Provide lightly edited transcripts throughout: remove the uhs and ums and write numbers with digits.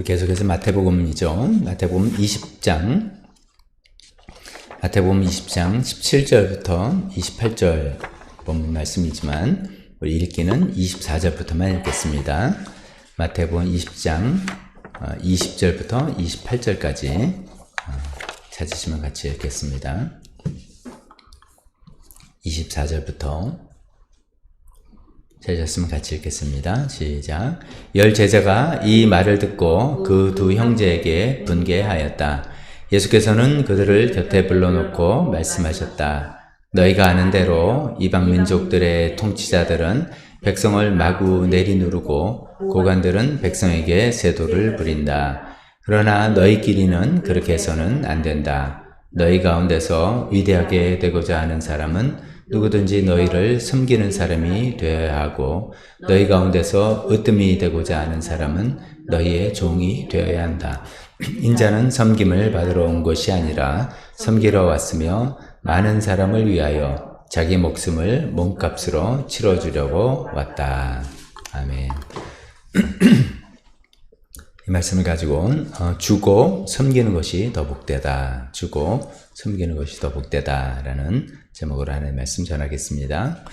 계속해서 마태복음이죠. 마태복음 20장 17절부터 28절 본문 말씀이지만 우리 읽기는 24절부터만 읽겠습니다. 마태복음 20장 20절부터 28절까지 찾으시면 같이 읽겠습니다. 24절부터 찾으셨으면 같이 읽겠습니다. 시작. 10 제자가 이 말을 듣고 그 두 형제에게 분개하였다. 예수께서는 그들을 곁에 불러놓고 말씀하셨다. 너희가 아는 대로 이방 민족들의 통치자들은 백성을 마구 내리누르고 고관들은 백성에게 세도를 부린다. 그러나 너희끼리는 그렇게 해서는 안 된다. 너희 가운데서 위대하게 되고자 하는 사람은 누구든지 너희를 섬기는 사람이 되어야 하고 너희 가운데서 으뜸이 되고자 하는 사람은 너희의 종이 되어야 한다. 인자는 섬김을 받으러 온 것이 아니라 섬기러 왔으며 많은 사람을 위하여 자기 목숨을 몸값으로 치러주려고 왔다. 아멘. 이 말씀을 가지고 주고 섬기는 것이 더 복되다. 주고 섬기는 것이 더 복되다라는 제목으로 하는 말씀 전하겠습니다.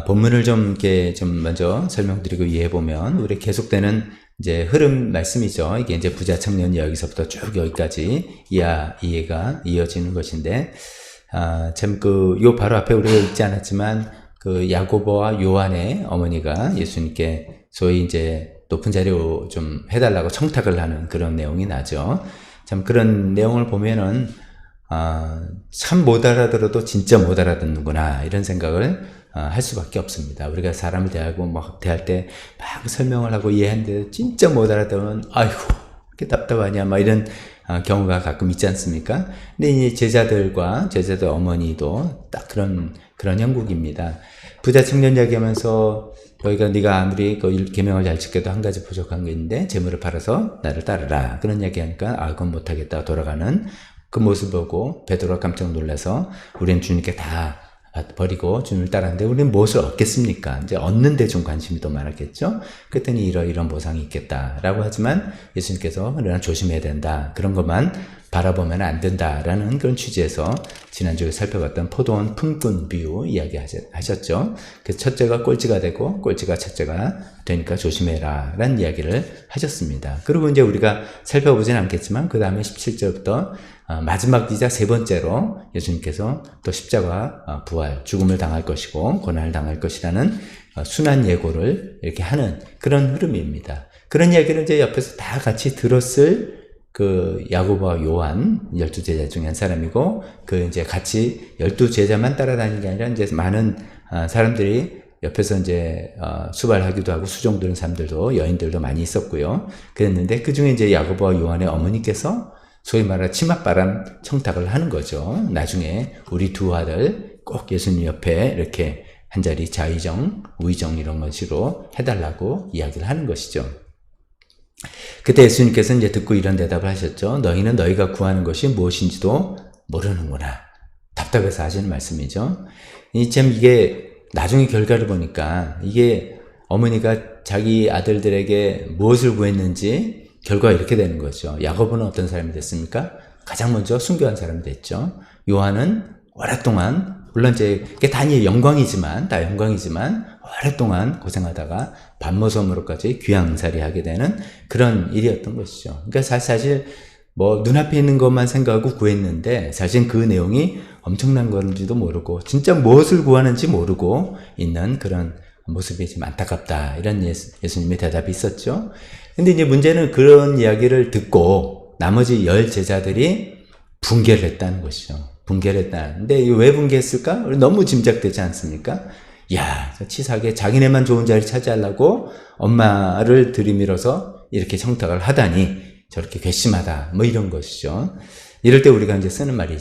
본문을 좀 먼저 설명드리고 이해해 보면 우리 계속되는 이제 흐름 말씀이죠. 이게 이제 부자 청년이 여기서부터 쭉 여기까지 이해가 이어지는 것인데, 참 요 바로 앞에 우리가 읽지 않았지만 그 야고보와 요한의 어머니가 예수님께 소위 이제 높은 자리로 좀 해달라고 청탁을 하는 그런 내용이 나죠. 참 그런 내용을 보면은 참 못 알아들어도 진짜 못 알아듣는구나 이런 생각을 할 수밖에 없습니다. 우리가 사람을 대할 때 막 설명을 하고 이해하는데 진짜 못 알아들으면 아이고 이렇게 답답하냐 막 이런 경우가 가끔 있지 않습니까? 근데 이 제자들 어머니도 딱 그런 형국입니다. 부자 청년 이야기하면서 네가 아무리 그 계명을 잘 지켜도 한 가지 부족한 게 있는데 재물을 팔아서 나를 따르라 그런 이야기하니까 그건 못하겠다 돌아가는 그 모습 보고 베드로가 깜짝 놀라서 우리는 주님께 다 버리고 주님을 따랐는데 우리는 무엇을 얻겠습니까? 이제 얻는 데 좀 관심이 더 많았겠죠? 그랬더니 이런 보상이 있겠다라고 하지만 예수님께서 그러나 조심해야 된다. 그런 것만 바라보면 안 된다라는 그런 취지에서 지난주에 살펴봤던 포도원 품꾼 비유 이야기 하셨죠. 그래서 첫째가 꼴찌가 되고 꼴찌가 첫째가 되니까 조심해라 라는 이야기를 하셨습니다. 그리고 이제 우리가 살펴보진 않겠지만 그 다음에 17절부터 마지막이자 세 번째로 예수님께서 또 십자가 부활, 죽음을 당할 것이고 고난을 당할 것이라는 순환 예고를 이렇게 하는 그런 흐름입니다. 그런 이야기를 이제 옆에서 다 같이 들었을 그 야고보와 요한 12제자 중에 한 사람이고 그 이제 같이 12제자만 따라다니는 게 아니라 이제 많은 사람들이 옆에서 이제 수발하기도 하고 수종드는 사람들도 여인들도 많이 있었고요. 그랬는데 그 중에 이제 야고보와 요한의 어머니께서 소위 말하는 치맛바람 청탁을 하는 거죠. 나중에 우리 두 아들 꼭 예수님 옆에 이렇게 한 자리 좌의정, 우의정 이런 것으로 해달라고 이야기를 하는 것이죠. 그때 예수님께서 이제 듣고 이런 대답을 하셨죠. 너희는 너희가 구하는 것이 무엇인지도 모르는구나. 답답해서 하시는 말씀이죠. 이게 나중에 결과를 보니까 이게 어머니가 자기 아들들에게 무엇을 구했는지 결과가 이렇게 되는 거죠. 야고보는 어떤 사람이 됐습니까? 가장 먼저 순교한 사람이 됐죠. 요한은 오랫동안 물론 이제 그게 다 영광이지만 오랫동안 고생하다가 반모섬으로까지 귀양살이 하게 되는 그런 일이었던 것이죠. 그러니까 사실 뭐 눈앞에 있는 것만 생각하고 구했는데 사실 그 내용이 엄청난 건지도 모르고 진짜 무엇을 구하는지 모르고 있는 그런 모습이 좀 안타깝다 이런 예수님의 대답이 있었죠. 근데 이제 문제는 그런 이야기를 듣고 나머지 10 제자들이 붕괴를 했다는 것이죠. 붕괴를 했다는데 왜 붕괴했을까? 너무 짐작되지 않습니까? 치사하게 자기네만 좋은 자리 차지하려고 엄마를 들이밀어서 이렇게 청탁을 하다니 저렇게 괘씸하다 뭐 이런 것이죠. 이럴 때 우리가 이제 쓰는 말이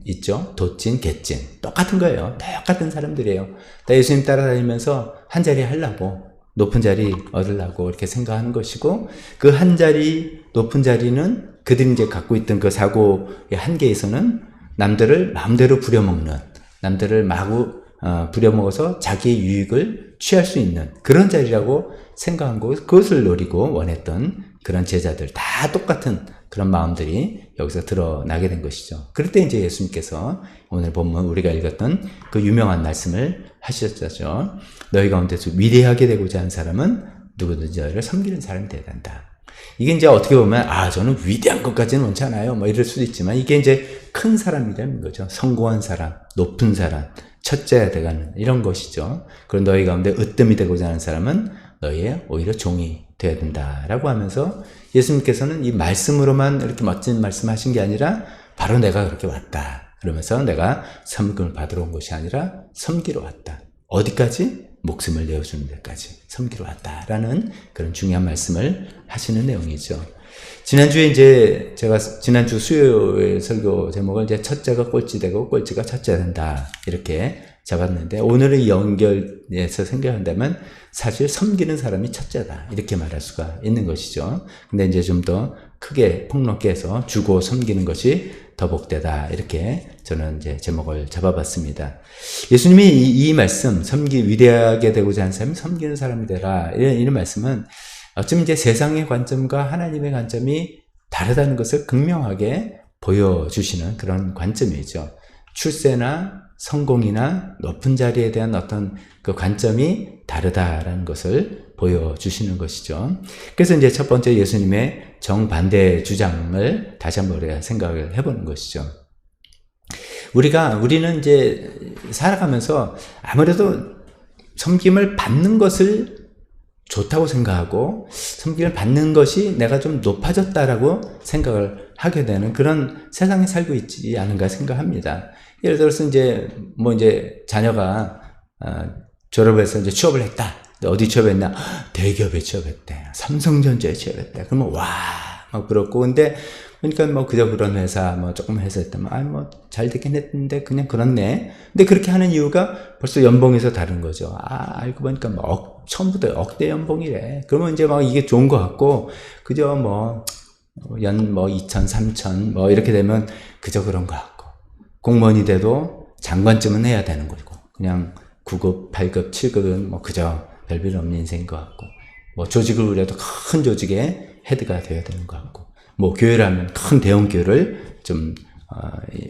있죠. 돛진, 갯진. 똑같은 거예요. 똑같은 사람들이에요. 다 예수님 따라다니면서 한 자리 하려고, 높은 자리 얻으려고 이렇게 생각하는 것이고, 그 한 자리, 높은 자리는 그들이 이제 갖고 있던 그 사고의 한계에서는 남들을 마음대로 부려먹는, 남들을 마구 부려먹어서 자기의 유익을 취할 수 있는 그런 자리라고 생각한 거고 그것을 노리고 원했던 그런 제자들 다 똑같은 그런 마음들이 여기서 드러나게 된 것이죠. 그럴 때 이제 예수님께서 오늘 본문 우리가 읽었던 그 유명한 말씀을 하셨죠. 너희 가운데서 위대하게 되고자 하는 사람은 누구든지 너희를 섬기는 사람이 되어야 한다. 이게 이제 어떻게 보면 저는 위대한 것까지는 원치 않아요. 뭐 이럴 수도 있지만 이게 이제 큰 사람이 되는 거죠. 성공한 사람, 높은 사람, 첫째야 돼가는 이런 것이죠. 그런 너희 가운데 으뜸이 되고자 하는 사람은 너희의 오히려 종이 되어야 된다라고 하면서 예수님께서는 이 말씀으로만 이렇게 멋진 말씀하신 게 아니라 바로 내가 그렇게 왔다. 그러면서 내가 섬김을 받으러 온 것이 아니라 섬기러 왔다. 어디까지? 목숨을 내어주는 데까지 섬기러 왔다라는 그런 중요한 말씀을 하시는 내용이죠. 지난주에 이제 제가 지난주 수요일 설교 제목을 이제 첫째가 꼴찌되고 꼴찌가 첫째가 된다 이렇게 잡았는데 오늘의 연결해서 생각한다면 사실 섬기는 사람이 첫째다 이렇게 말할 수가 있는 것이죠. 근데 이제 좀 더 크게 폭넓게 해서 주고 섬기는 것이 더 복되다 이렇게 저는 이제 제목을 잡아봤습니다. 예수님이 이 말씀 위대하게 되고자 하는 사람이 섬기는 사람이 되라 이런 말씀은 어쩌면 이제 세상의 관점과 하나님의 관점이 다르다는 것을 극명하게 보여주시는 그런 관점이죠. 출세나 성공이나 높은 자리에 대한 어떤 그 관점이 다르다라는 것을 보여주시는 것이죠. 그래서 이제 첫 번째 예수님의 정반대 주장을 다시 한번 우리가 생각을 해보는 것이죠. 우리는 이제 살아가면서 아무래도 섬김을 받는 것을 좋다고 생각하고 섬김을 받는 것이 내가 좀 높아졌다라고 생각을 하게 되는 그런 세상에 살고 있지 않은가 생각합니다. 예를 들어서 이제 자녀가 졸업해서 이제 취업을 했다. 어디 취업했나? 대기업에 취업했대. 삼성전자에 취업했대. 그러면 막 부럽고 근데 그러니까 그저 그런 회사 조금 회사 했다면 잘 되긴 했는데 그냥 그렇네. 근데 그렇게 하는 이유가 벌써 연봉에서 다른 거죠. 알고 보니까 처음부터 억대 연봉이래. 그러면 이제 이게 좋은 것 같고 그저 연 2천, 3천 이렇게 되면 그저 그런 것 같고 공무원이 돼도 장관쯤은 해야 되는 거고 그냥 9급, 8급, 7급은 그저 별별 없는 인생인 것 같고 조직을 우려도 큰 조직의 헤드가 되어야 되는 것 같고 교회라면 큰 대형 교회를 좀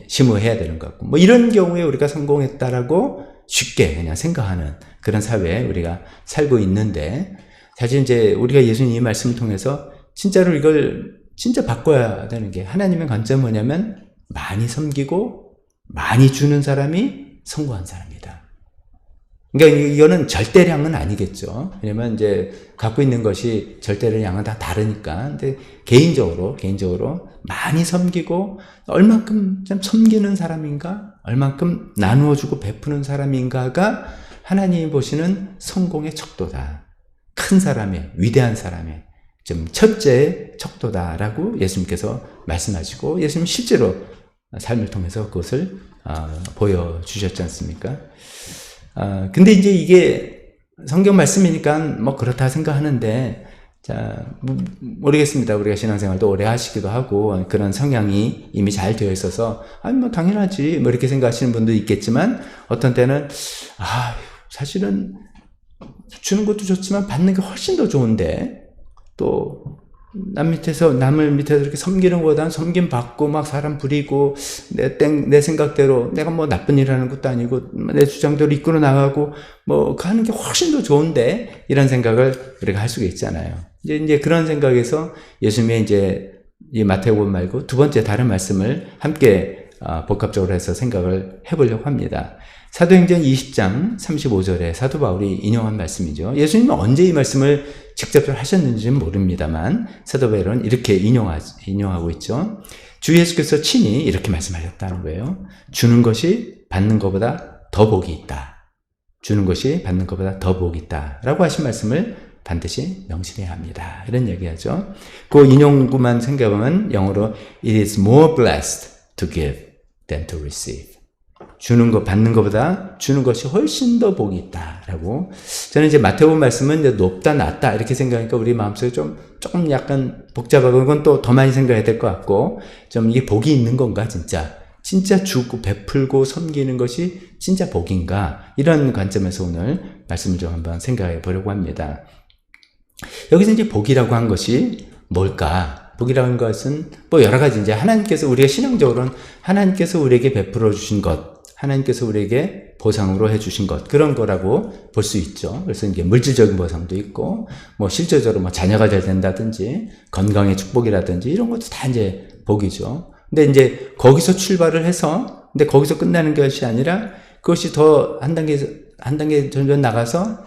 심호해야 되는 것 같고 이런 경우에 우리가 성공했다라고 쉽게 그냥 생각하는 그런 사회에 우리가 살고 있는데 사실 이제 우리가 예수님의 말씀을 통해서 진짜로 이걸 진짜 바꿔야 되는 게 하나님의 관점은 뭐냐면 많이 섬기고 많이 주는 사람이 성공한 사람이다. 그러니까 이거는 절대량은 아니겠죠. 왜냐면 이제 갖고 있는 것이 절대량은 다 다르니까. 근데 개인적으로 많이 섬기고 얼만큼 좀 섬기는 사람인가, 얼만큼 나누어주고 베푸는 사람인가가 하나님이 보시는 성공의 척도다. 큰 사람의, 위대한 사람의 좀 첫째 척도다라고 예수님께서 말씀하시고 예수님 실제로 삶을 통해서 그것을 보여주셨지 않습니까? 근데 이제 이게 성경 말씀이니까 그렇다 생각하는데, 모르겠습니다. 우리가 신앙생활도 오래 하시기도 하고, 그런 성향이 이미 잘 되어 있어서, 당연하지. 이렇게 생각하시는 분도 있겠지만, 어떤 때는, 사실은 주는 것도 좋지만 받는 게 훨씬 더 좋은데, 또, 남을 밑에서 이렇게 섬기는 것보다는 섬김 받고 사람 부리고 내 생각대로 내가 나쁜 일 하는 것도 아니고 내 주장대로 이끌어 나가고 하는 게 훨씬 더 좋은데 이런 생각을 우리가 할 수가 있잖아요. 이제 그런 생각에서 예수님의 이제 이 마태복음 말고 두 번째 다른 말씀을 함께 복합적으로 해서 생각을 해보려고 합니다. 사도행전 20장 35절에 사도 바울이 인용한 말씀이죠. 예수님은 언제 이 말씀을 직접 하셨는지는 모릅니다만 사도 바울은 이렇게 인용하고 있죠. 주 예수께서 친히 이렇게 말씀하셨다는 거예요. 주는 것이 받는 것보다 더 복이 있다. 주는 것이 받는 것보다 더 복이 있다. 라고 하신 말씀을 반드시 명심해야 합니다. 이런 얘기하죠. 그 인용구만 생각하면 영어로 It is more blessed to give than to receive. 주는 것, 받는 것보다 주는 것이 훨씬 더 복이 있다라고. 저는 이제 마태복음 말씀은 이제 높다, 낮다 이렇게 생각하니까 우리 마음속에 조금 약간 복잡하고 이건 또 더 많이 생각해야 될 것 같고, 좀 이게 복이 있는 건가, 진짜 진짜 주고 베풀고 섬기는 것이 진짜 복인가? 이런 관점에서 오늘 말씀을 좀 한번 생각해 보려고 합니다. 여기서 이제 복이라고 한 것이 뭘까? 복이라고 한 것은 뭐 여러 가지 이제 하나님께서 우리가 신앙적으로는 하나님께서 우리에게 베풀어 주신 것, 하나님께서 우리에게 보상으로 해 주신 것, 그런 거라고 볼 수 있죠. 그래서 이제 물질적인 보상도 있고, 뭐 실제적으로 뭐 자녀가 잘 된다든지, 건강의 축복이라든지 이런 것도 다 이제 복이죠. 근데 이제 거기서 출발을 해서, 근데 거기서 끝나는 것이 아니라 그것이 더 한 단계 점점 나가서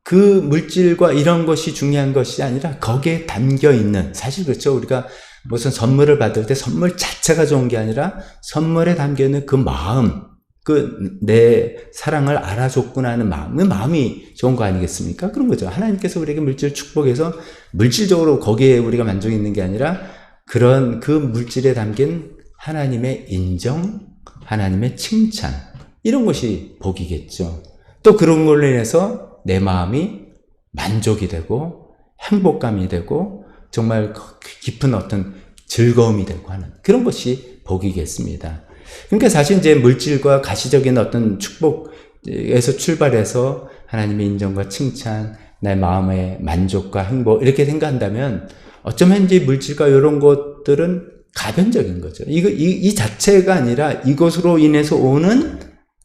그 물질과 이런 것이 중요한 것이 아니라 거기에 담겨 있는, 사실 그렇죠. 우리가 무슨 선물을 받을 때 선물 자체가 좋은 게 아니라 선물에 담겨 있는 그 마음, 그 내 사랑을 알아줬구나 하는 마음, 그 마음이 좋은 거 아니겠습니까? 그런 거죠. 하나님께서 우리에게 물질 축복해서 물질적으로 거기에 우리가 만족이 있는 게 아니라 그런 그 물질에 담긴 하나님의 인정, 하나님의 칭찬, 이런 것이 복이겠죠. 또 그런 걸로 인해서 내 마음이 만족이 되고 행복감이 되고 정말 깊은 어떤 즐거움이 되고 하는 그런 것이 복이겠습니다. 그러니까 사실 이제 물질과 가시적인 어떤 축복에서 출발해서 하나님의 인정과 칭찬, 내 마음의 만족과 행복 이렇게 생각한다면 어쩌면 이제 물질과 이런 것들은 가변적인 거죠. 이 자체가 아니라 이것으로 인해서 오는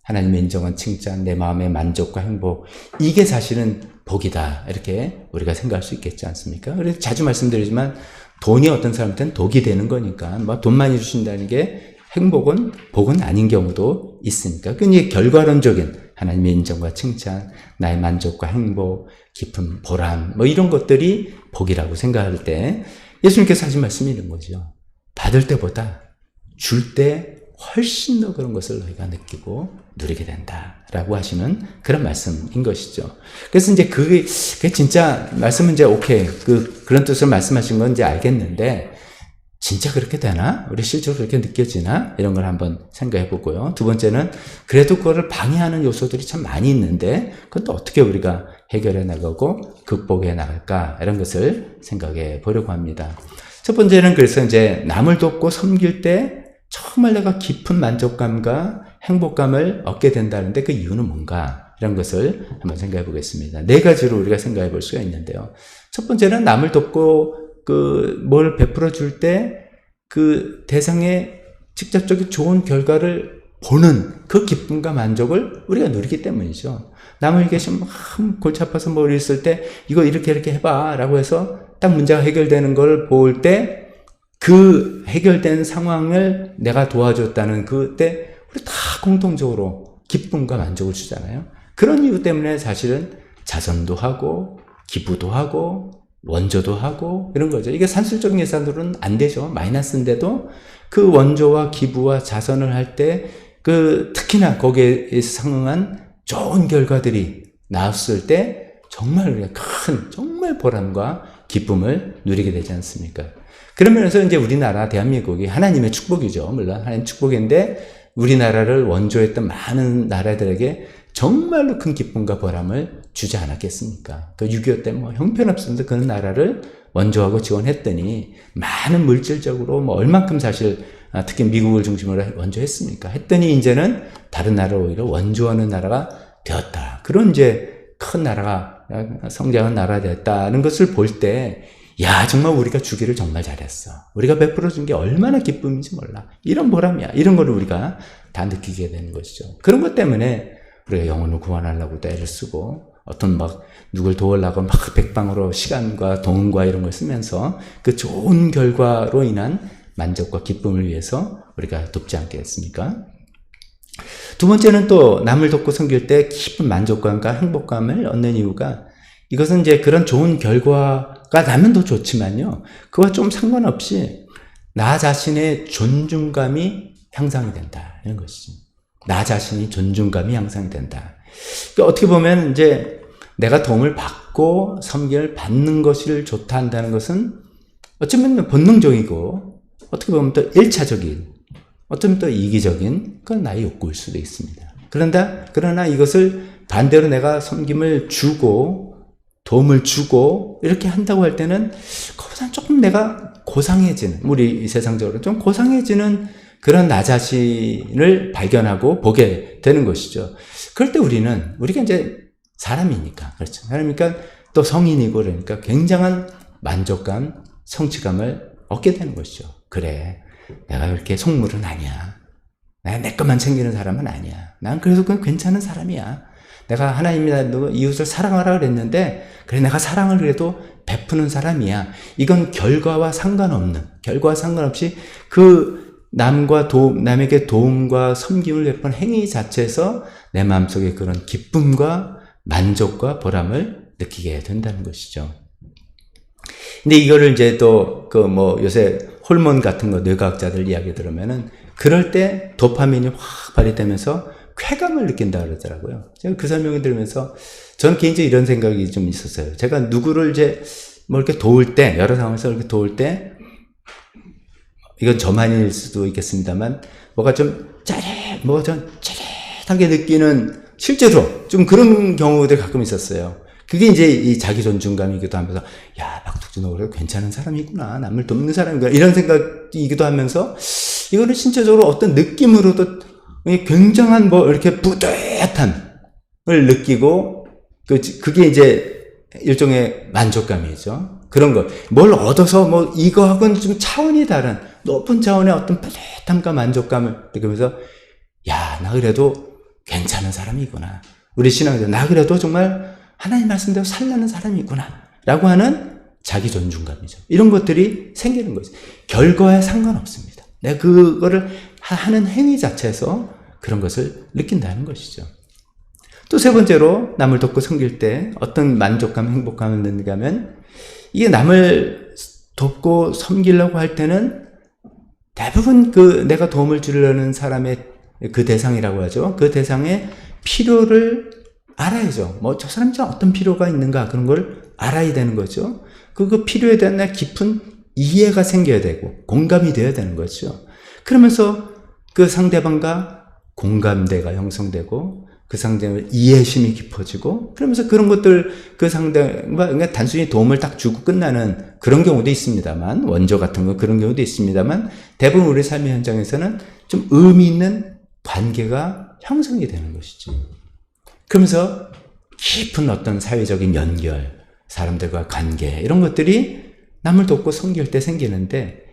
하나님의 인정한 칭찬, 내 마음의 만족과 행복, 이게 사실은 복이다. 이렇게 우리가 생각할 수 있겠지 않습니까? 그래서 자주 말씀드리지만 돈이 어떤 사람한테는 독이 되는 거니까 뭐 돈 많이 주신다는 게 행복은 복은 아닌 경우도 있으니까. 그게 결과론적인 하나님의 인정과 칭찬, 나의 만족과 행복, 깊은 보람, 뭐 이런 것들이 복이라고 생각할 때 예수님께서 하신 말씀이 이런 거죠. 받을 때보다 줄 때 훨씬 더 그런 것을 너희가 느끼고 누리게 된다라고 하시는 그런 말씀인 것이죠. 그래서 이제 그게 진짜 말씀은 이제 오케이 그런 뜻으로 말씀하신 건 이제 알겠는데 진짜 그렇게 되나? 우리 실제로 그렇게 느껴지나? 이런 걸 한번 생각해 보고요. 두 번째는 그래도 그거를 방해하는 요소들이 참 많이 있는데 그것도 어떻게 우리가 해결해 나가고 극복해 나갈까? 이런 것을 생각해 보려고 합니다. 첫 번째는 그래서 이제 남을 돕고 섬길 때 정말 내가 깊은 만족감과 행복감을 얻게 된다는데 그 이유는 뭔가? 이런 것을 한번 생각해 보겠습니다. 네 가지로 우리가 생각해 볼 수가 있는데요. 첫 번째는 남을 돕고 뭘 베풀어 줄 때 그 대상의 직접적인 좋은 결과를 보는 그 기쁨과 만족을 우리가 누리기 때문이죠. 남을 계시면 골치 아파서 뭐 있을 때 이거 이렇게 해봐 라고 해서 딱 문제가 해결되는 걸 볼 때 그 해결된 상황을 내가 도와줬다는 그때 우리 다 공통적으로 기쁨과 만족을 주잖아요. 그런 이유 때문에 사실은 자선도 하고 기부도 하고 원조도 하고 이런 거죠. 이게 산술적인 예산으로는 안 되죠. 마이너스인데도 그 원조와 기부와 자선을 할 때 특히나 거기에 상응한 좋은 결과들이 나왔을 때 정말 우리가 정말 보람과 기쁨을 누리게 되지 않습니까? 그러면서 이제 우리나라 대한민국이 하나님의 축복이죠. 물론 하나님 축복인데 우리나라를 원조했던 많은 나라들에게 정말로 큰 기쁨과 보람을 주지 않았겠습니까? 그 6.25 때 뭐 형편없었는데 그 나라를 원조하고 지원했더니 많은 물질적으로 뭐 얼만큼 사실 특히 미국을 중심으로 원조했습니까? 했더니 이제는 다른 나라를 오히려 원조하는 나라가 되었다. 그런 이제 큰 나라가 성장한 나라가 됐다는 것을 볼 때 야 정말 우리가 주기를 정말 잘했어. 우리가 베풀어 준 게 얼마나 기쁨인지 몰라. 이런 보람이야. 이런 걸 우리가 다 느끼게 되는 것이죠. 그런 것 때문에 우리가 영혼을 구원하려고 애를 쓰고 어떤 누굴 도우려고 백방으로 시간과 돈과 이런 걸 쓰면서 그 좋은 결과로 인한 만족과 기쁨을 위해서 우리가 돕지 않겠습니까? 두 번째는 또 남을 돕고 섬길 때 깊은 만족감과 행복감을 얻는 이유가 이것은 이제 그런 좋은 결과가 나면 더 좋지만요. 그와 좀 상관없이 나 자신의 존중감이 향상이 된다. 이런 것이죠. 나 자신이 존중감이 향상이 된다. 그러니까 어떻게 보면 이제 내가 도움을 받고 섬김을 받는 것을 좋다 한다는 것은 어쩌면 본능적이고 어떻게 보면 또 1차적인 어쩌면 또 이기적인 그건 나의 욕구일 수도 있습니다. 그러나 이것을 반대로 내가 섬김을 주고 도움을 주고 이렇게 한다고 할 때는 그보다는 조금 내가 고상해지는 우리 세상적으로 좀 고상해지는 그런 나 자신을 발견하고 보게 되는 것이죠. 그럴 때 우리가 이제 사람이니까, 그렇죠. 사람이니까 또 성인이고 그러니까 굉장한 만족감, 성취감을 얻게 되는 것이죠. 그래, 내가 그렇게 속물은 아니야. 내가 내 것만 챙기는 사람은 아니야. 난 그래도 그건 괜찮은 사람이야. 내가 하나님이나 이웃을 사랑하라 그랬는데, 그래, 내가 사랑을 그래도 베푸는 사람이야. 이건 결과와 상관없이 남에게 도움과 섬김을 베푸는 행위 자체에서 내 마음속에 그런 기쁨과 만족과 보람을 느끼게 된다는 것이죠. 근데 이거를 이제 또 요새 호르몬 같은 거 뇌과학자들 이야기 들으면은 그럴 때 도파민이 확 발휘되면서 쾌감을 느낀다 그러더라고요. 제가 그 설명을 들으면서 저는 개인적으로 이런 생각이 좀 있었어요. 제가 누구를 이제 이렇게 도울 때, 여러 상황에서 이렇게 도울 때, 이건 저만일 수도 있겠습니다만, 좀 짜릿하게 느끼는, 실제로 좀 그런 경우들이 가끔 있었어요. 그게 이제 이 자기 존중감이기도 하면서, 야, 박덕준 너 그래 괜찮은 사람이구나. 남을 돕는 사람이구나. 이런 생각이기도 하면서, 이거는 신체적으로 어떤 느낌으로도 굉장한 이렇게 뿌듯함을 느끼고, 그게 이제 일종의 만족감이죠. 그런 거. 뭘 얻어서 이거하고는 좀 차원이 다른 높은 차원의 어떤 뿌듯함과 만족감을 느끼면서, 야, 나 그래도 괜찮은 사람이구나. 우리 신앙에서 나 그래도 정말 하나님 말씀대로 살려는 사람이구나. 라고 하는 자기 존중감이죠. 이런 것들이 생기는 거죠. 결과에 상관없습니다. 내가 그거를 하는 행위 자체에서 그런 것을 느낀다는 것이죠. 또 세 번째로 남을 돕고 섬길 때 어떤 만족감, 행복감을 느끼게 하면 이게 남을 돕고 섬기려고 할 때는 대부분 내가 도움을 주려는 사람의 그 대상이라고 하죠. 그 대상의 필요를 알아야죠. 저 사람이 어떤 필요가 있는가 그런 걸 알아야 되는 거죠. 그 필요에 대한 깊은 이해가 생겨야 되고 공감이 되어야 되는 거죠. 그러면서 그 상대방과 공감대가 형성되고 그 상대방의 이해심이 깊어지고 그러면서 그런 것들 그 상대방과 단순히 도움을 딱 주고 끝나는 그런 경우도 있습니다만 원조 같은 거 그런 경우도 있습니다만 대부분 우리 삶의 현장에서는 좀 의미 있는 관계가 형성이 되는 것이죠. 그러면서 깊은 어떤 사회적인 연결, 사람들과 관계 이런 것들이 남을 돕고 섬길 때 생기는데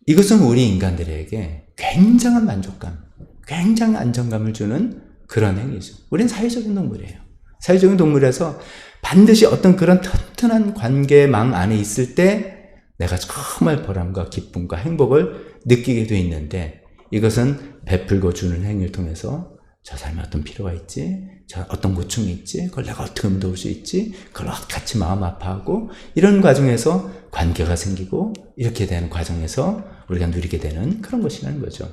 이것은 우리 인간들에게 굉장한 만족감, 굉장한 안정감을 주는 그런 행위죠. 우리는 사회적인 동물이에요. 사회적인 동물이라서 반드시 어떤 그런 튼튼한 관계망 안에 있을 때 내가 정말 보람과 기쁨과 행복을 느끼게 돼 있는데 이것은 베풀고 주는 행위를 통해서 저 사람이 어떤 필요가 있지? 저 어떤 고충이 있지? 그걸 내가 어떻게 하면 도울 수 있지? 그걸 같이 마음 아파하고 이런 과정에서 관계가 생기고 이렇게 되는 과정에서 우리가 누리게 되는 그런 것이라는 거죠.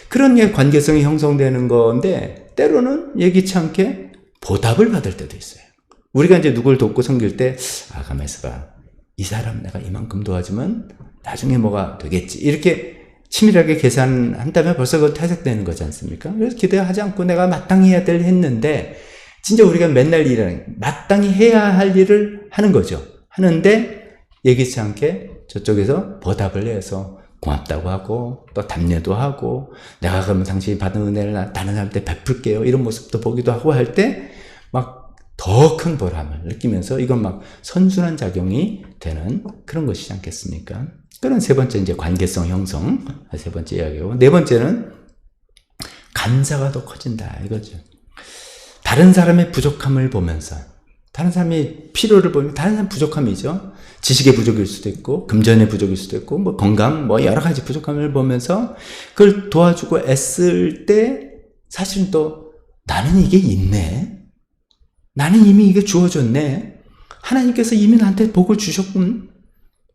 그런 관계성이 형성되는 건데 때로는 예기치 않게 보답을 받을 때도 있어요. 우리가 이제 누굴 돕고 섬길 때 가만히 있어봐. 이 사람 내가 이만큼 도와주면 나중에 뭐가 되겠지. 이렇게 치밀하게 계산한다면 벌써 그거 퇴색되는 거지 않습니까? 그래서 기대하지 않고 내가 마땅히 해야 될 일 했는데 진짜 우리가 맨날 마땅히 해야 할 일을 하는 거죠. 하는데 예기치 않게 저쪽에서 보답을 해서 고맙다고 하고 또 답례도 하고 내가 그러면 당신이 받은 은혜를 다른 사람한테 베풀게요. 이런 모습도 보기도 하고 할 때 막 더 큰 보람을 느끼면서 이건 막 선순환 작용이 되는 그런 것이지 않겠습니까? 그런 세 번째 이제 관계성 형성 세 번째 이야기고 네 번째는 감사가 더 커진다 이거죠. 다른 사람의 부족함을 보면서 다른 사람의 필요를 보면 다른 사람 부족함이죠. 지식의 부족일 수도 있고 금전의 부족일 수도 있고 건강 여러 가지 부족함을 보면서 그걸 도와주고 애쓸 때 사실은 또 나는 이게 있네. 나는 이미 이게 주어졌네. 하나님께서 이미 나한테 복을 주셨군.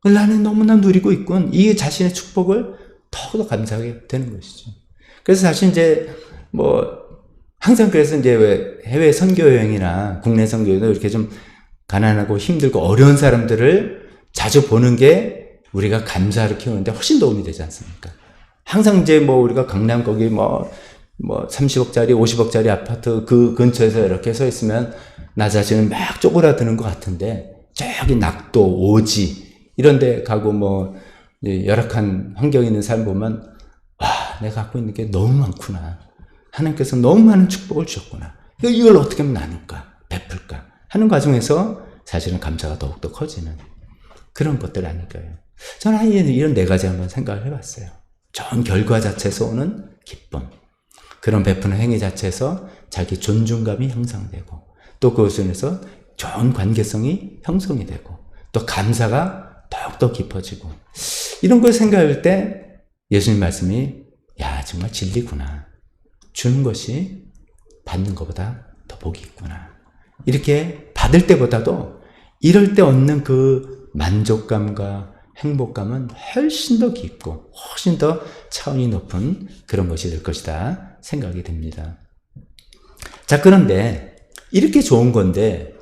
나는 너무나 누리고 있군. 이 자신의 축복을 더욱더 감사하게 되는 것이죠. 그래서 사실 이제 항상 그래서 이제 왜 해외 선교 여행이나 국내 선교도 이렇게 좀 가난하고 힘들고 어려운 사람들을 자주 보는 게 우리가 감사를 키우는데 훨씬 도움이 되지 않습니까? 항상 이제 우리가 강남 거기 30억짜리, 50억짜리 아파트 그 근처에서 이렇게 서 있으면 나 자신은 막 쪼그라드는 것 같은데 저기 낙도, 오지 이런 데 가고 열악한 환경에 있는 사람 보면 내가 갖고 있는 게 너무 많구나. 하나님께서 너무 많은 축복을 주셨구나. 이걸 어떻게 하면 나눌까? 베풀까? 하는 과정에서 사실은 감사가 더욱더 커지는 그런 것들 아닐까요? 저는 이런 네 가지 한번 생각을 해봤어요. 좋은 결과 자체에서 오는 기쁨, 그런 베푸는 행위 자체에서 자기 존중감이 형성되고, 또 그것에서 좋은 관계성이 형성이 되고, 또 감사가 더욱더 깊어지고, 이런 걸 생각할 때 예수님 말씀이 야, 정말 진리구나. 주는 것이 받는 것보다 더 복이 있구나. 이렇게 받을 때보다도 이럴 때 얻는 그 만족감과 행복감은 훨씬 더 깊고 훨씬 더 차원이 높은 그런 것이 될 것이다 생각이 됩니다. 자, 그런데 이렇게 좋은 건데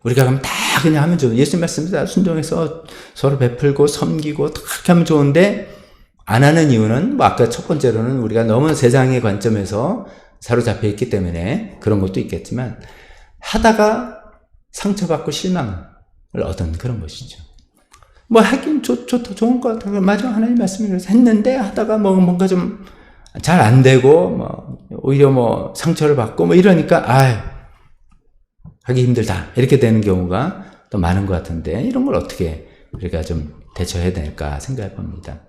우리가 그럼 다 그냥 하면 좋은, 예수님 말씀에 다 순종해서 서로 베풀고 섬기고 그렇게 하면 좋은데 안 하는 이유는 뭐 아까 첫 번째로는 우리가 너무 세상의 관점에서 사로잡혀 있기 때문에 그런 것도 있겠지만, 하다가 상처받고 실망을 얻은 그런 것이죠. 뭐 하긴 좋다, 좋은 것 같아. 맞아, 하나님 말씀을 했는데 하다가 뭐 뭔가 좀 잘 안 되고 뭐 오히려 뭐 상처를 받고 뭐 이러니까 하기 힘들다 이렇게 되는 경우가 또 많은 것 같은데, 이런 걸 어떻게 우리가 좀 대처해야 될까 생각해 봅니다.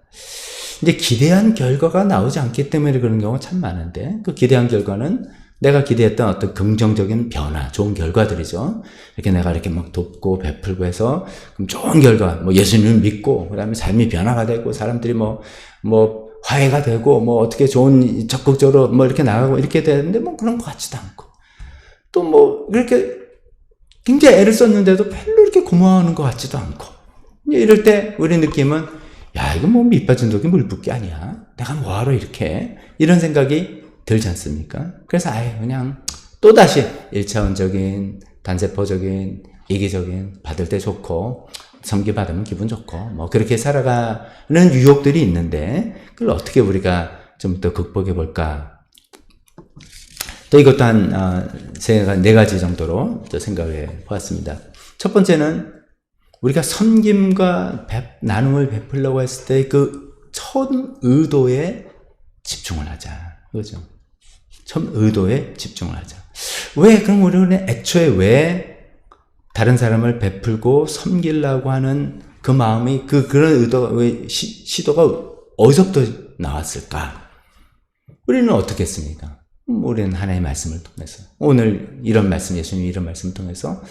이제 기대한 결과가 나오지 않기 때문에 그런 경우가 참 많은데, 그 기대한 결과는 내가 기대했던 어떤 긍정적인 변화, 좋은 결과들이죠. 이렇게 내가 이렇게 막 돕고 베풀고 해서 그럼 좋은 결과, 뭐 예수님을 믿고 그다음에 삶이 변화가 되고 사람들이 뭐 화해가 되고 뭐 어떻게 좋은 적극적으로 뭐 이렇게 나가고 이렇게 되는데 뭐 그런 것 같지도 않고, 또 뭐 이렇게 굉장히 애를 썼는데도 별로 이렇게 고마워하는 것 같지도 않고, 이럴 때 우리 느낌은 야, 이거 뭐 밑빠진 독이 물 붓기 아니야? 내가 뭐하러 이렇게, 이런 생각이 들지 않습니까? 그래서 그냥 또다시 1차원적인 단세포적인 이기적인, 받을 때 좋고 섬기 받으면 기분 좋고 뭐 그렇게 살아가는 유혹들이 있는데, 그걸 어떻게 우리가 좀 더 극복해 볼까? 또 이것도 네 가지 정도로 또 생각해 보았습니다. 첫 번째는 우리가 섬김과 나눔을 베풀려고 했을 때 그 첫 의도에 집중을 하자. 그죠? 첫 의도에 집중을 하자. 왜? 그럼 우리는 애초에 왜 다른 사람을 베풀고 섬기려고 하는 그 마음이, 그런 의도가, 시도가 어디서부터 나왔을까? 우리는 어떻게 했습니까? 우리는 하나님의 말씀을 통해서, 오늘 이런 말씀, 예수님 이런 말씀을 통해서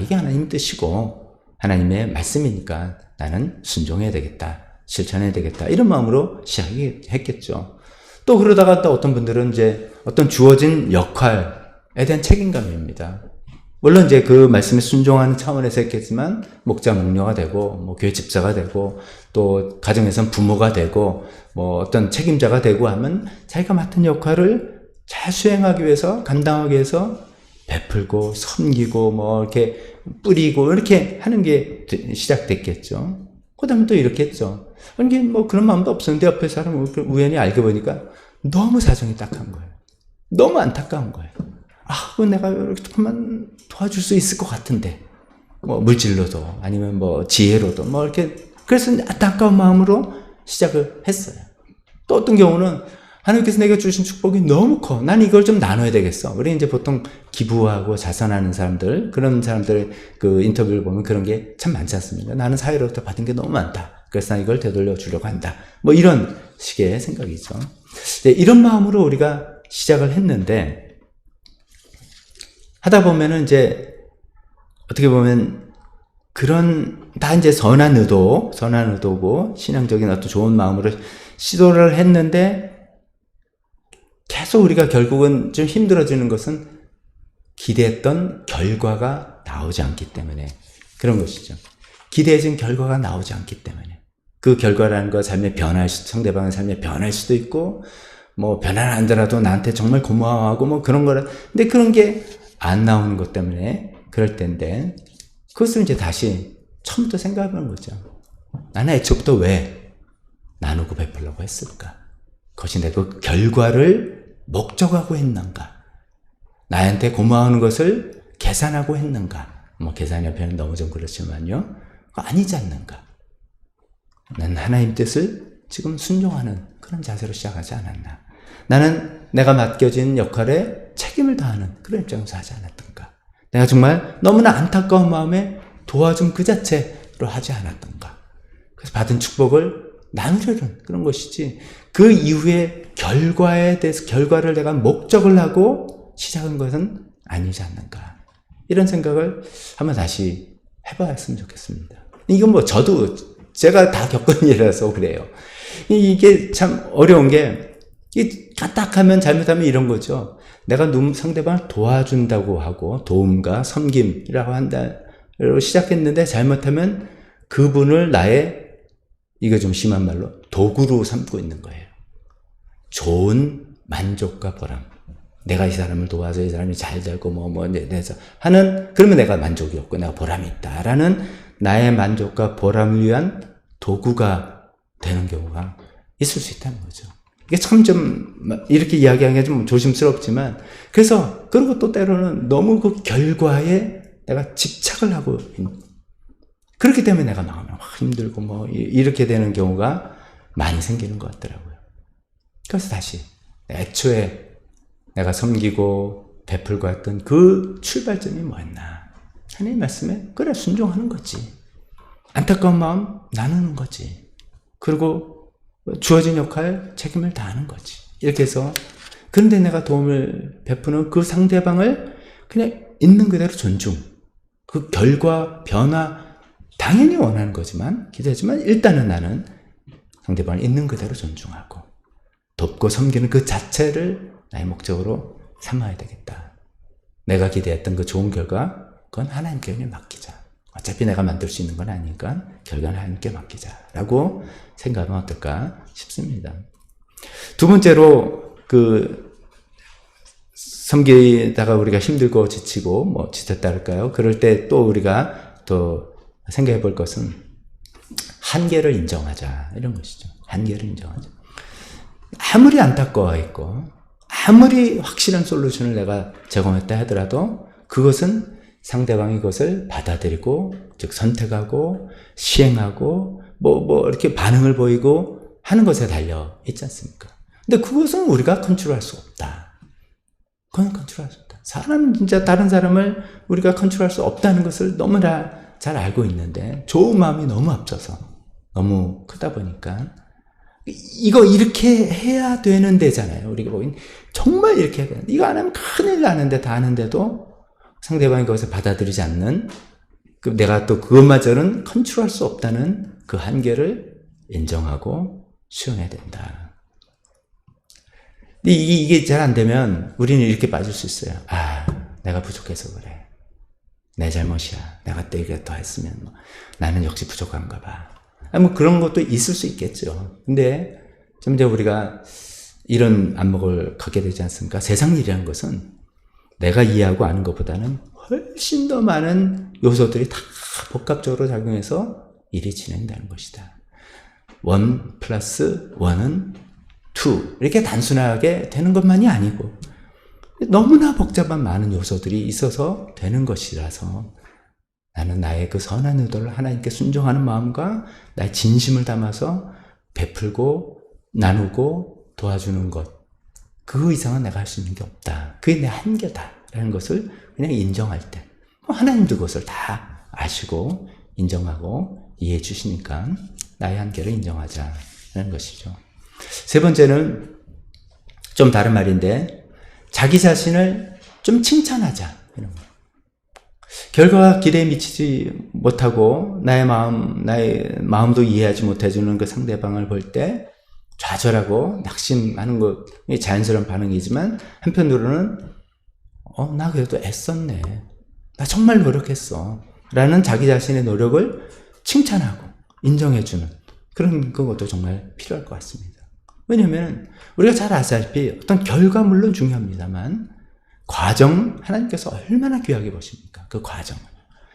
이게 하나님 뜻이고 하나님의 말씀이니까 나는 순종해야 되겠다, 실천해야 되겠다, 이런 마음으로 시작했겠죠. 또 그러다가 또 어떤 분들은 이제 어떤 주어진 역할에 대한 책임감입니다. 물론 이제 그 말씀에 순종하는 차원에서 했겠지만, 목자, 목녀가 되고, 뭐 교회 집사가 되고, 또 가정에선 부모가 되고, 뭐 어떤 책임자가 되고 하면 자기가 맡은 역할을 잘 수행하기 위해서, 감당하기 위해서 베풀고, 섬기고, 뭐 이렇게 뿌리고, 이렇게 하는 게 시작됐겠죠. 그 다음에 또 이렇게 했죠. 이게 뭐 그런 마음도 없었는데 옆에 사람 우연히 알고 보니까 너무 사정이 딱한 거예요. 너무 안타까운 거예요. 내가 이렇게 조금만 도와줄 수 있을 것 같은데, 뭐 물질로도 아니면 뭐 지혜로도 뭐 이렇게, 그래서 안타까운 마음으로 시작을 했어요. 또 어떤 경우는 하나님께서 내가 주신 축복이 너무 커, 난 이걸 좀 나눠야 되겠어. 우리 이제 보통 기부하고 자선하는 사람들, 그런 사람들 그 인터뷰를 보면 그런 게 참 많지 않습니까? 나는 사회로부터 받은 게 너무 많다, 그래서 난 이걸 되돌려 주려고 한다, 뭐 이런 식의 생각이죠. 이런 마음으로 우리가 시작을 했는데, 하다 보면은 이제 어떻게 보면 그런 다 이제 선한 의도고 신앙적인 어떤 좋은 마음으로 시도를 했는데, 계속 우리가 결국은 좀 힘들어지는 것은 기대했던 결과가 나오지 않기 때문에 그런 것이죠. 기대해진 결과가 나오지 않기 때문에, 그 결과라는 거 삶의 상대방의 삶에 변할 수도 있고, 뭐 변화 안 하더라도 나한테 정말 고마워하고 뭐 그런 거라, 근데 그런 게 안 나오는 것 때문에 그럴 텐데, 그것을 이제 다시 처음부터 생각해보는 거죠. 나는 애초부터 왜 나누고 베풀려고 했을까? 그것이 내가 그 결과를 목적하고 했는가? 나한테 고마워하는 것을 계산하고 했는가? 뭐 계산의 표현은 너무 좀 그렇지만요, 아니지 않는가? 난 하나님 뜻을 지금 순종하는 그런 자세로 시작하지 않았나? 나는 내가 맡겨진 역할에 책임을 다하는 그런 입장에서 하지 않았던가? 내가 정말 너무나 안타까운 마음에 도와준 그 자체로 하지 않았던가? 그래서 받은 축복을 나누려는 그런 것이지, 그 이후에 결과에 대해서, 결과를 내가 목적을 하고 시작한 것은 아니지 않는가? 이런 생각을 한번 다시 해봤으면 좋겠습니다. 이건 뭐 저도 제가 다 겪은 일이라서 그래요. 이게 참 어려운 게, 까딱하면 잘못하면 이런 거죠. 내가 상대방을 도와준다고 하고 도움과 섬김이라고 한다로 시작했는데 잘못하면 그분을 나의, 이거 좀 심한 말로, 도구로 삼고 있는 거예요. 좋은 만족과 보람. 내가 이 사람을 도와서 이 사람이 잘 되고 내서 하는, 그러면 내가 만족이 없고 내가 보람이 있다라는 나의 만족과 보람을 위한 도구가 되는 경우가 있을 수 있다는 거죠. 이게 참 좀 이렇게 이야기하기가 좀 조심스럽지만, 그래서 그리고 또 때로는 너무 그 결과에 내가 집착을 하고 있는, 그렇기 때문에 내가 마음이 힘들고 이렇게 되는 경우가 많이 생기는 것 같더라고요. 그래서 다시 애초에 내가 섬기고 베풀고 했던 그 출발점이 뭐였나? 하나님 말씀에 그래 순종하는 거지. 안타까운 마음 나누는 거지. 그리고 주어진 역할 책임을 다하는 거지. 이렇게 해서, 그런데 내가 도움을 베푸는 그 상대방을 그냥 있는 그대로 존중, 그 결과 변화 당연히 원하는 거지만, 기대하지만 일단은 나는 상대방을 있는 그대로 존중하고 돕고 섬기는 그 자체를 나의 목적으로 삼아야 되겠다. 내가 기대했던 그 좋은 결과, 그건 하나님께 그냥 맡기자. 어차피 내가 만들 수 있는 건 아니니까 결과는 하나님께 맡기자라고 생각하면 어떨까 싶습니다. 두 번째로, 섬기다가 우리가 힘들고 지치고 지쳤다 할까요? 그럴 때 또 우리가 또 생각해 볼 것은 한계를 인정하자, 이런 것이죠. 한계를 인정하자. 아무리 안타까워했고 아무리 확실한 솔루션을 내가 제공했다 하더라도 그것은 상대방이 그것을 받아들이고, 즉 선택하고 시행하고 이렇게 반응을 보이고 하는 것에 달려 있지 않습니까? 근데 그것은 우리가 컨트롤할 수 없다. 그건 컨트롤할 수 없다. 사람은 진짜 다른 사람을 우리가 컨트롤할 수 없다는 것을 너무나 잘 알고 있는데, 좋은 마음이 너무 앞서서 너무 크다 보니까 이거 이렇게 해야 되는 데잖아요. 우리가 보기엔 정말 이렇게 해야 되는데, 이거 안 하면 큰일 나는데 다 아는데도 상대방이 그것을 받아들이지 않는, 내가 또 그것마저는 컨트롤할 수 없다는 그 한계를 인정하고 수용해야 된다. 이게 잘 안 되면 우리는 이렇게 빠질 수 있어요. 내가 부족해서 그래. 내 잘못이야. 내가 때 이게 더 했으면 나는 역시 부족한가 봐. 그런 것도 있을 수 있겠죠. 근데 좀 이제 우리가 이런 안목을 갖게 되지 않습니까? 세상 일이라는 것은 내가 이해하고 아는 것보다는 훨씬 더 많은 요소들이 다 복합적으로 작용해서 일이 진행되는 것이다. 1 플러스 1은 2, 이렇게 단순하게 되는 것만이 아니고 너무나 복잡한 많은 요소들이 있어서 되는 것이라서, 나는 나의 그 선한 의도를 하나님께 순종하는 마음과 나의 진심을 담아서 베풀고 나누고 도와주는 것, 그 이상은 내가 할 수 있는 게 없다. 그게 내 한계다라는 것을 그냥 인정할 때, 하나님도 그것을 다 아시고 인정하고 이해해 주시니까 나의 한계를 인정하자는 것이죠. 세 번째는 좀 다른 말인데, 자기 자신을 좀 칭찬하자, 이런 거. 결과가 기대에 미치지 못하고 나의 마음도 이해하지 못해주는 그 상대방을 볼 때 좌절하고 낙심하는 것이 자연스러운 반응이지만, 한편으로는 나 그래도 애썼네, 나 정말 노력했어 라는 자기 자신의 노력을 칭찬하고 인정해주는 그런 것도 정말 필요할 것 같습니다. 왜냐하면 우리가 잘 아시다시피 어떤 결과물론 중요합니다만, 과정, 하나님께서 얼마나 귀하게 보십니까? 그 과정을.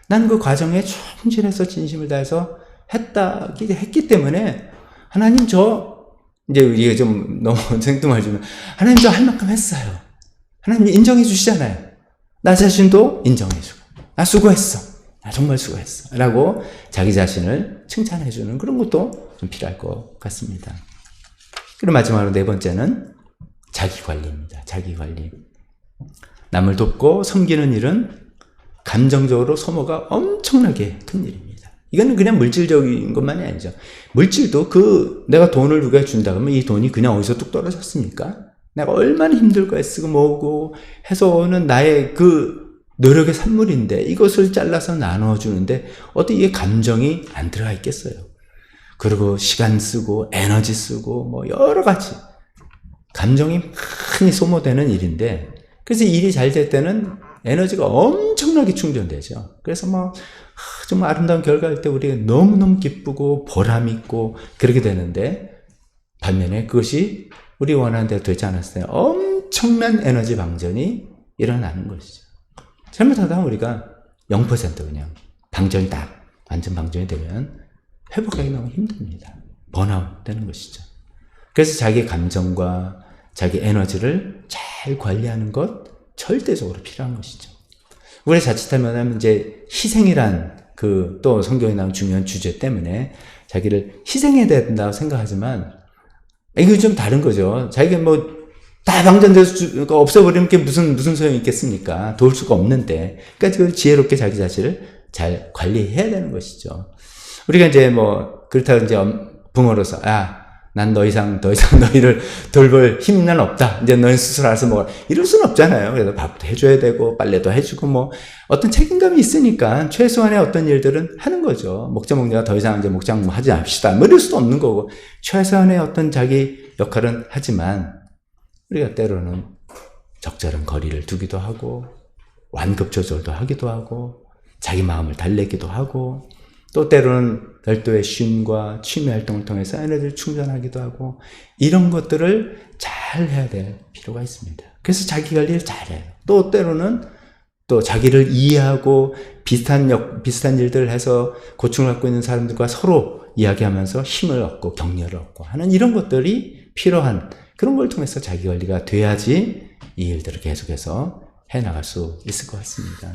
나는 그 과정에 충실해서 진심을 다해서 했기 때문에, 하나님 이제 이게 좀 너무 생뚱하지만, 하나님 저 할 만큼 했어요. 하나님 인정해 주시잖아요. 나 자신도 인정해 주고, 나 수고했어. 정말 수고했어 라고 자기 자신을 칭찬해주는 그런 것도 좀 필요할 것 같습니다. 그리고 마지막으로 네 번째는 자기관리입니다. 자기관리. 남을 돕고 섬기는 일은 감정적으로 소모가 엄청나게 큰 일입니다. 이거는 그냥 물질적인 것만이 아니죠. 물질도 내가 돈을 누가 준다 그러면 이 돈이 그냥 어디서 뚝 떨어졌습니까? 내가 얼마나 힘들고 애쓰고 뭐고 해서 오는 나의 노력의 산물인데 이것을 잘라서 나눠주는데 어떻게 이게 감정이 안 들어가 있겠어요? 그리고 시간 쓰고 에너지 쓰고 뭐 여러 가지 감정이 많이 소모되는 일인데 그래서 일이 잘 될 때는 에너지가 엄청나게 충전되죠. 그래서 정말 아름다운 결과일 때 우리가 너무너무 기쁘고 보람있고 그렇게 되는데 반면에 그것이 우리 원하는 대로 되지 않았을 때 엄청난 에너지 방전이 일어나는 것이죠. 잘못하다 우리가 0% 그냥 방전이 완전 방전이 되면 회복하기 너무 힘듭니다. 번아웃 되는 것이죠. 그래서 자기 감정과 자기 에너지를 잘 관리하는 것 절대적으로 필요한 것이죠. 우리 자칫하면 이제 희생이란 또 성경에 나온 중요한 주제 때문에 자기를 희생해야 된다고 생각하지만 이게 좀 다른 거죠. 자기가 다 방전돼서 없어버리면 그게 무슨 소용이 있겠습니까? 도울 수가 없는데. 그러니까 그 지혜롭게 자기 자신을 잘 관리해야 되는 것이죠. 우리가 이제 그렇다고 이제 부모로서, 난 더 이상 너희를 돌볼 힘은 없다. 이제 너희 스스로 알아서 먹어라. 이럴 수는 없잖아요. 그래서 밥도 해줘야 되고, 빨래도 해주고, 어떤 책임감이 있으니까 최소한의 어떤 일들은 하는 거죠. 목자목녀가 더 이상 이제 목장 하지 않읍시다. 이럴 수도 없는 거고, 최소한의 어떤 자기 역할은 하지만, 우리가 때로는 적절한 거리를 두기도 하고, 완급 조절도 하기도 하고, 자기 마음을 달래기도 하고, 또 때로는 별도의 쉼과 취미 활동을 통해서 에너지를 충전하기도 하고 이런 것들을 잘 해야 될 필요가 있습니다. 그래서 자기 관리를 잘해요. 또 때로는 또 자기를 이해하고 비슷한 일들을 해서 고충을 갖고 있는 사람들과 서로 이야기하면서 힘을 얻고 격려를 얻고 하는 이런 것들이 필요한 그런 걸 통해서 자기 관리가 돼야지 이 일들을 계속해서 해나갈 수 있을 것 같습니다.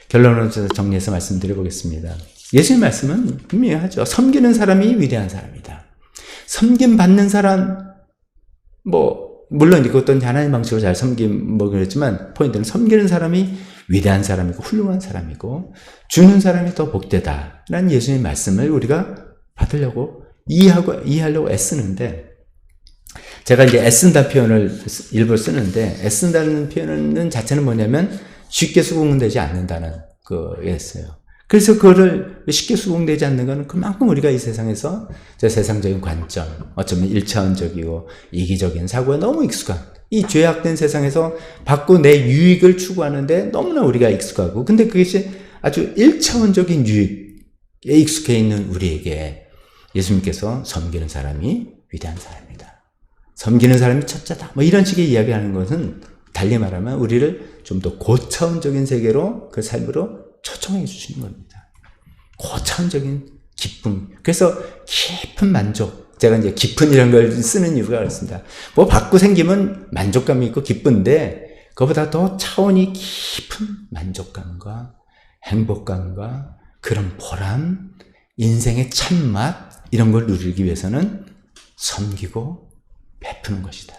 결론을 정리해서 말씀드려보겠습니다. 예수님 말씀은 분명하죠. 섬기는 사람이 위대한 사람이다. 섬김받는 사람, 물론 이것도 하나님 방식으로 잘 그랬지만, 포인트는 섬기는 사람이 위대한 사람이고, 훌륭한 사람이고, 주는 사람이 더 복되다. 라는 예수님 말씀을 우리가 받으려고, 이해하려고 애쓰는데, 제가 이제 애쓴다 표현을 일부러 쓰는데, 애쓴다는 표현은 자체는 뭐냐면, 쉽게 수긍되지 않는다는 거였어요. 그래서 그거를 쉽게 수긍되지 않는 것은 그만큼 우리가 이 세상에서 세상적인 관점, 어쩌면 일차원적이고 이기적인 사고에 너무 익숙한 이 죄악된 세상에서 받고 내 유익을 추구하는데 너무나 우리가 익숙하고 근데 그것이 아주 일차원적인 유익에 익숙해 있는 우리에게 예수님께서 섬기는 사람이 위대한 사람이다. 섬기는 사람이 첫째다. 이런 식의 이야기하는 것은 달리 말하면 우리를 좀 더 고차원적인 세계로 그 삶으로 초청해 주시는 겁니다. 고차원적인 기쁨. 그래서 깊은 만족. 제가 이제 깊은 이런 걸 쓰는 이유가 그렇습니다. 받고 생기면 만족감이 있고 기쁜데, 그보다 더 차원이 깊은 만족감과 행복감과 그런 보람, 인생의 참맛, 이런 걸 누리기 위해서는 섬기고 베푸는 것이다.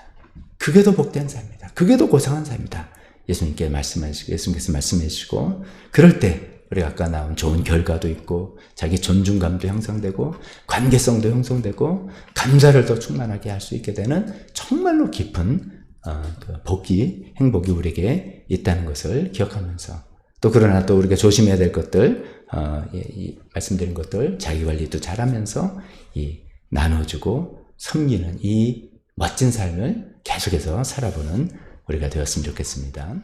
그게 더 복된 삶이다. 그게 더 고상한 삶이다. 예수님께서 말씀해 주시고, 그럴 때 우리가 아까 나온 좋은 결과도 있고 자기 존중감도 형성되고 관계성도 형성되고 감사를 더 충만하게 할 수 있게 되는 정말로 깊은 행복이 우리에게 있다는 것을 기억하면서 또 그러나 또 우리가 조심해야 될 것들 말씀드린 것들 자기 관리도 잘하면서 나눠주고 섬기는 이 멋진 삶을 계속해서 살아보는 우리가 되었으면 좋겠습니다.